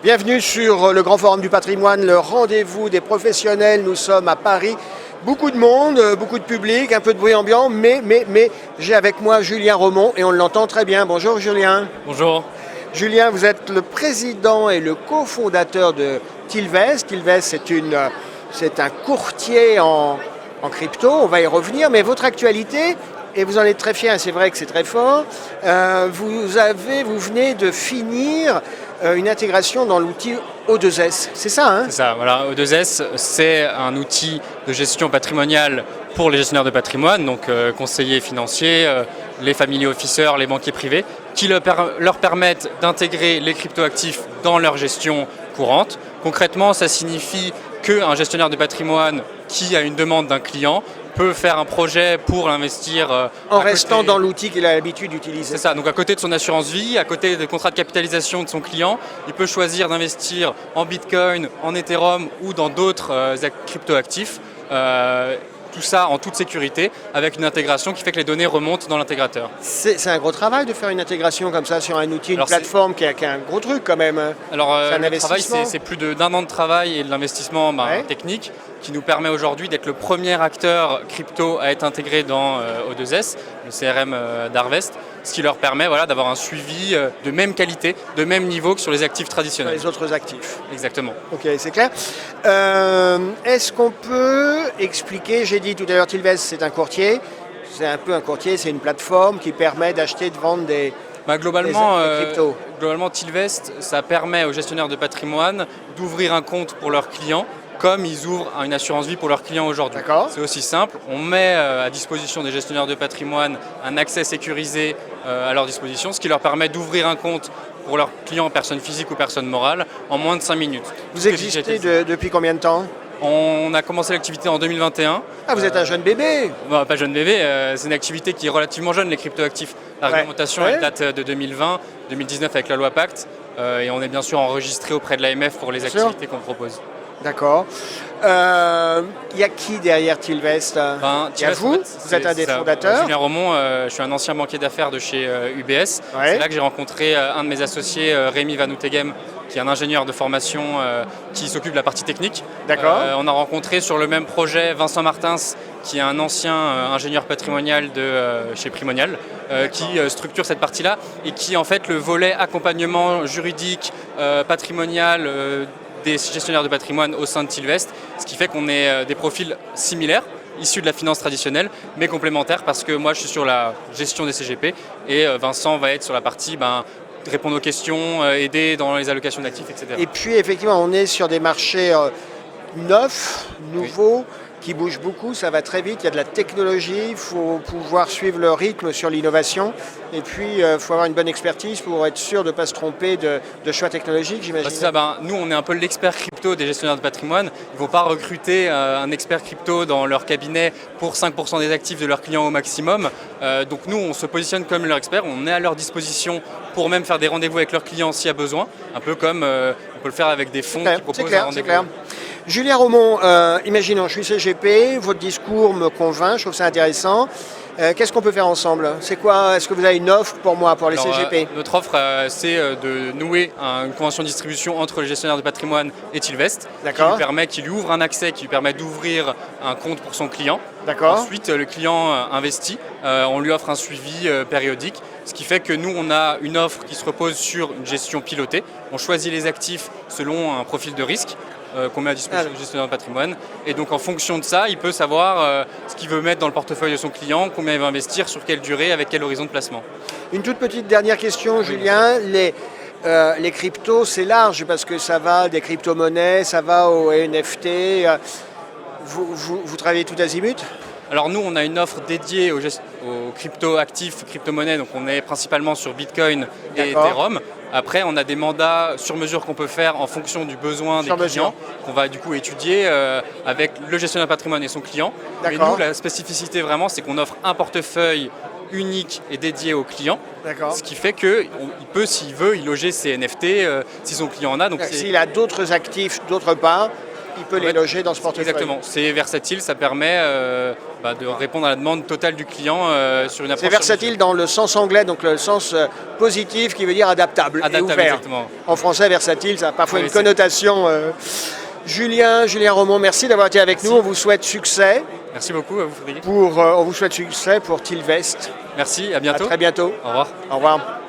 Bienvenue sur le Grand Forum du Patrimoine, le rendez-vous des professionnels. Nous sommes à Paris. Beaucoup de monde, beaucoup de public, un peu de bruit ambiant, mais j'ai avec moi Julien Romont et on l'entend très bien. Bonjour Julien. Bonjour. Julien, vous êtes le président et le cofondateur de Tilvest. Tilvest, c'est un courtier en crypto, on va y revenir, mais votre actualité, et vous en êtes très fiers, c'est vrai que c'est très fort, vous venez de finir une intégration dans l'outil O2S, c'est ça, hein? C'est ça, voilà. O2S, c'est un outil de gestion patrimoniale pour les gestionnaires de patrimoine, donc conseillers financiers, les family officers, les banquiers privés, qui leur permettent d'intégrer les cryptoactifs dans leur gestion courante. Concrètement, ça signifie qu'un gestionnaire de patrimoine qui a une demande d'un client peut faire un projet pour l'investir en restant dans l'outil qu'il a l'habitude d'utiliser. C'est ça, donc à côté de son assurance vie, à côté des contrats de capitalisation de son client, il peut choisir d'investir en Bitcoin, en Ethereum ou dans d'autres cryptoactifs. Tout ça en toute sécurité, avec une intégration qui fait que les données remontent dans l'intégrateur. C'est un gros travail de faire une intégration comme ça sur un outil, une plateforme qui a un gros truc quand même. Alors le travail, c'est plus d'un an de travail et de l'investissement technique qui nous permet aujourd'hui d'être le premier acteur crypto à être intégré dans O2S, le CRM d'Harvest, ce qui leur permet d'avoir un suivi de même qualité, de même niveau que sur les actifs traditionnels. Les autres actifs. Exactement. Ok, c'est clair. Est-ce qu'on peut expliquer, j'ai dit tout à l'heure, Tilvest, c'est un courtier. C'est un peu un courtier, c'est une plateforme qui permet d'acheter, de vendre des cryptos. Globalement, Tilvest, ça permet aux gestionnaires de patrimoine d'ouvrir un compte pour leurs clients, comme ils ouvrent une assurance vie pour leurs clients aujourd'hui. C'est aussi simple, on met à disposition des gestionnaires de patrimoine un accès sécurisé à leur disposition, ce qui leur permet d'ouvrir un compte pour leurs clients, personnes physiques ou personnes morales, en moins de 5 minutes. Vous existez depuis combien de temps ? On a commencé l'activité en 2021. Ah, vous êtes un jeune bébé? Non, pas jeune bébé, c'est une activité qui est relativement jeune, les cryptoactifs. La réglementation, elle date de 2020, 2019 avec la loi Pacte, et on est bien sûr enregistré auprès de l'AMF pour les activités qu'on propose. D'accord. Il y a qui derrière Tilvest? Il y a vous êtes un des fondateurs. Julien Romont, je suis un ancien banquier d'affaires de chez UBS. C'est là que j'ai rencontré un de mes associés, Rémi Van Outegem, qui est un ingénieur de formation qui s'occupe de la partie technique. D'accord. On a rencontré sur le même projet Vincent Martins, qui est un ancien ingénieur patrimonial chez Primonial, qui structure cette partie-là et qui en fait le volet accompagnement juridique, patrimonial, des gestionnaires de patrimoine au sein de Tilvest, ce qui fait qu'on est des profils similaires, issus de la finance traditionnelle, mais complémentaires parce que moi je suis sur la gestion des CGP et Vincent va être sur la partie répondre aux questions, aider dans les allocations d'actifs, etc. Et puis effectivement on est sur des marchés neufs, nouveaux, qui bougent beaucoup, ça va très vite, il y a de la technologie, il faut pouvoir suivre le rythme sur l'innovation et puis il faut avoir une bonne expertise pour être sûr de ne pas se tromper de choix technologiques, j'imagine. C'est ça, nous on est un peu l'expert crypto des gestionnaires de patrimoine, ils ne vont pas recruter un expert crypto dans leur cabinet pour 5% des actifs de leurs clients au maximum, donc nous on se positionne comme leur expert, on est à leur disposition pour même faire des rendez-vous avec leurs clients s'il y a besoin, un peu comme on peut le faire avec des fonds qui proposent un rendez-vous. Julien Romont, imaginons, je suis CGP, votre discours me convainc, je trouve ça intéressant. Qu'est-ce qu'on peut faire ensemble? C'est quoi? Est-ce que vous avez une offre pour moi, pour les CGP? Notre offre, c'est de nouer une convention de distribution entre le gestionnaire de patrimoine et Tilvest, qui lui ouvre un accès, qui lui permet d'ouvrir un compte pour son client. Ensuite, le client investit, on lui offre un suivi périodique, ce qui fait que nous, on a une offre qui se repose sur une gestion pilotée. On choisit les actifs selon un profil de risque qu'on met à disposition du gestionnaire de patrimoine. Et donc en fonction de ça, il peut savoir ce qu'il veut mettre dans le portefeuille de son client, combien il va investir, sur quelle durée, avec quel horizon de placement. Une toute petite dernière question, Julien. Les cryptos, c'est large parce que ça va des crypto-monnaies, ça va aux NFT. Vous travaillez tout azimut? Alors nous, on a une offre dédiée aux crypto-actifs, crypto-monnaies, donc on est principalement sur Bitcoin et Ethereum. Après, on a des mandats sur mesure qu'on peut faire en fonction du besoin des clients, qu'on va du coup étudier avec le gestionnaire de patrimoine et son client. Mais nous, la spécificité vraiment, c'est qu'on offre un portefeuille unique et dédié au client, ce qui fait qu'il peut, s'il veut, y loger ses NFT si son client en a. S'il a d'autres actifs d'autre part, il peut les loger dans ce portefeuille. Exactement, c'est versatile, ça permet de répondre à la demande totale du client sur une approche. C'est versatile dans le sens anglais, donc le sens positif qui veut dire adaptable et ouvert. Exactement. En français, versatile, ça a parfois une connotation. Julien Romand, merci d'avoir été avec nous. On vous souhaite succès. Merci beaucoup à vous, Frédéric. On vous souhaite succès pour Tilvest. Merci, à bientôt. À très bientôt. Au revoir. Au revoir.